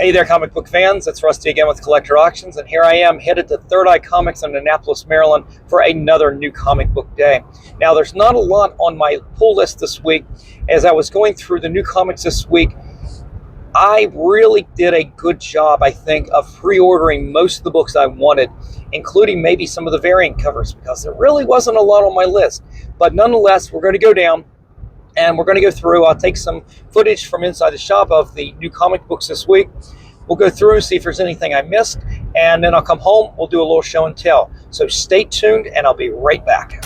Hey there, comic book fans. It's Rusty again with Collector Auctions, and here I am headed to Third Eye Comics in Annapolis, Maryland for another new comic book day. Now, there's not a lot on my pull list this week. As I was going through the new comics this week, I really did a good job, I think, of pre-ordering most of the books I wanted, including maybe some of the variant covers, because there really wasn't a lot on my list. But nonetheless, we're going to go down and we're going to go through. I'll take some footage from inside the shop of the new comic books this week. We'll go through, see if there's anything I missed, and then I'll come home. We'll do a little show and tell. So stay tuned, and I'll be right back.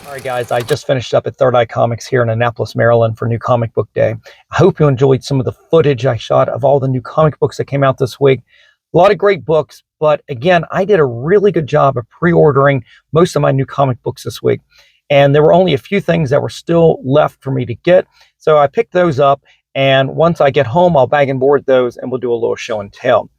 All right, guys, I just finished up at Third Eye Comics here in Annapolis, Maryland for New Comic Book Day. I hope you enjoyed some of the footage I shot of all the new comic books that came out this week. A lot of great books, but again, I did a really good job of pre-ordering most of my new comic books this week. And there were only a few things that were still left for me to get. So I picked those up, and once I get home, I'll bag and board those, and we'll do a little show and tell.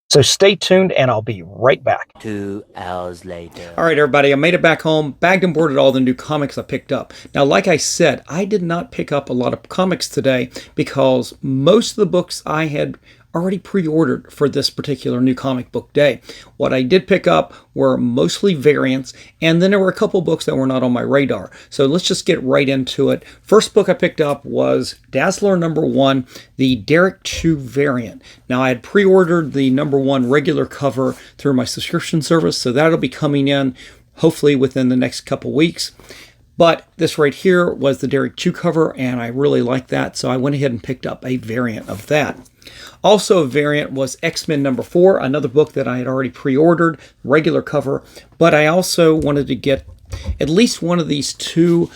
So stay tuned, and I'll be right back. 2 hours later. All right, everybody, I made it back home, bagged and boarded all the new comics I picked up. Now, like I said, I did not pick up a lot of comics today because most of the books I had already pre-ordered for this particular new comic book day. What I did pick up were mostly variants, and then there were a couple books that were not on my radar. So let's just get right into it. First book I picked up was Dazzler #1, the Derek Chew variant. Now, I had pre-ordered the #1 regular cover through my subscription service, so that'll be coming in hopefully within the next couple weeks. But this right here was the Derek Chew cover, and I really like that, so I went ahead and picked up a variant of that. Also a variant was X-Men #4, another book that I had already pre-ordered, regular cover, but I also wanted to get at least one of these two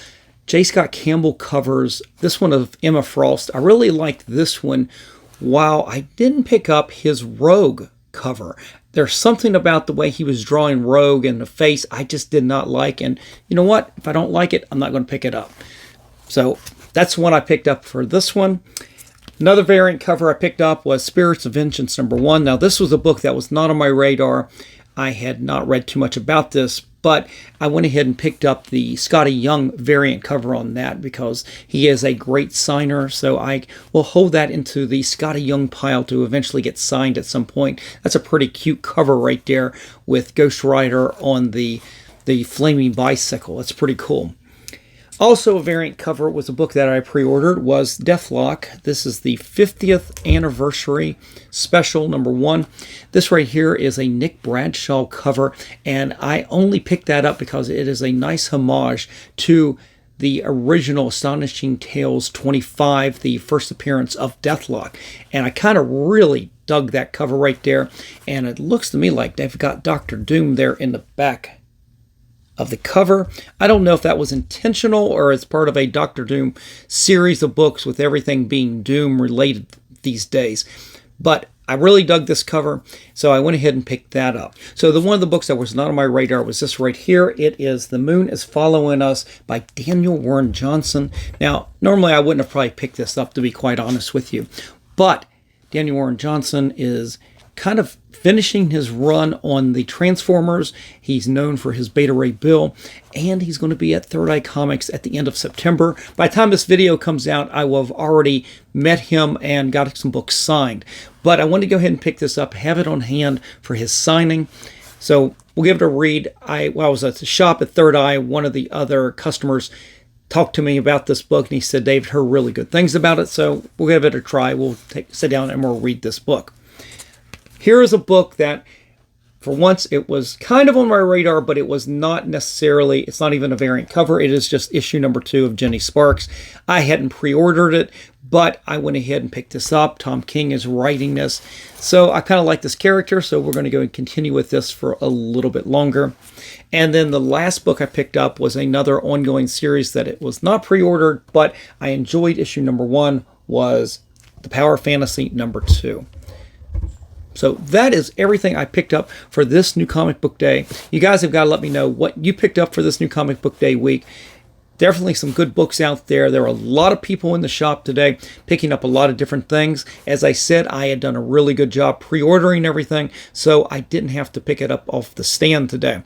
J. Scott Campbell covers, this one of Emma Frost. I really liked this one, while I didn't pick up his Rogue cover. there's something about the way he was drawing Rogue and the face I just did not like. And you know what? If I don't like it, I'm not going to pick it up. So that's one I picked up for this one. Another variant cover I picked up was Spirits of Vengeance #1. Now, this was a book that was not on my radar. I had not read too much about this, but I went ahead and picked up the Scotty Young variant cover on that because he is a great signer. So I will hold that into the Scotty Young pile to eventually get signed at some point. That's a pretty cute cover right there with Ghost Rider on the flaming bicycle. That's pretty cool. Also, a variant cover was a book that I pre-ordered was Deathlock. This is the 50th anniversary special #1. This right here is a Nick Bradshaw cover, and I only picked that up because it is a nice homage to the original Astonishing Tales 25, the first appearance of Deathlock. And I kind of really dug that cover right there, and it looks to me like they've got Dr. Doom there in the back of the cover. I don't know if that was intentional or it's part of a Dr. Doom series of books with everything being Doom related these days. But I really dug this cover, so I went ahead and picked that up. So one of the books that was not on my radar was this right here. It is The Moon is Following Us by Daniel Warren Johnson. Now, normally I wouldn't have probably picked this up, to be quite honest with you. But Daniel Warren Johnson is kind of finishing his run on the Transformers. He's known for his Beta Ray Bill, and he's going to be at Third Eye Comics at the end of September. By the time this video comes out, I will have already met him and got some books signed. But I wanted to go ahead and pick this up, have it on hand for his signing. So we'll give it a read. While I was at the shop at Third Eye, one of the other customers talked to me about this book, and he said Dave heard really good things about it. So we'll give it a try. We'll sit down and we'll read this book. Here is a book that, for once, it was kind of on my radar, but it was not necessarily, it's not even a variant cover. It is just issue #2 of Jenny Sparks. I hadn't pre-ordered it, but I went ahead and picked this up. Tom King is writing this. So I kind of like this character, so we're going to go and continue with this for a little bit longer. And then the last book I picked up was another ongoing series that it was not pre-ordered, but I enjoyed. Issue #1 was The Power Fantasy #2. So that is everything I picked up for this new comic book day. You guys have got to let me know what you picked up for this new comic book day week. Definitely some good books out there. There were a lot of people in the shop today picking up a lot of different things. As I said, I had done a really good job pre-ordering everything, so I didn't have to pick it up off the stand today.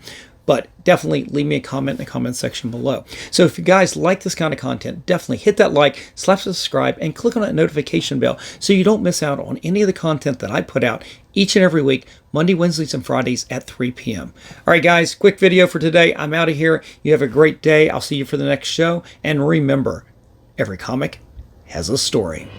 But definitely leave me a comment in the comment section below. So if you guys like this kind of content, definitely hit that like, slap subscribe, and click on that notification bell so you don't miss out on any of the content that I put out each and every week, Monday, Wednesdays, and Fridays at 3 p.m. All right, guys, quick video for today. I'm out of here. You have a great day. I'll see you for the next show. And remember, every comic has a story.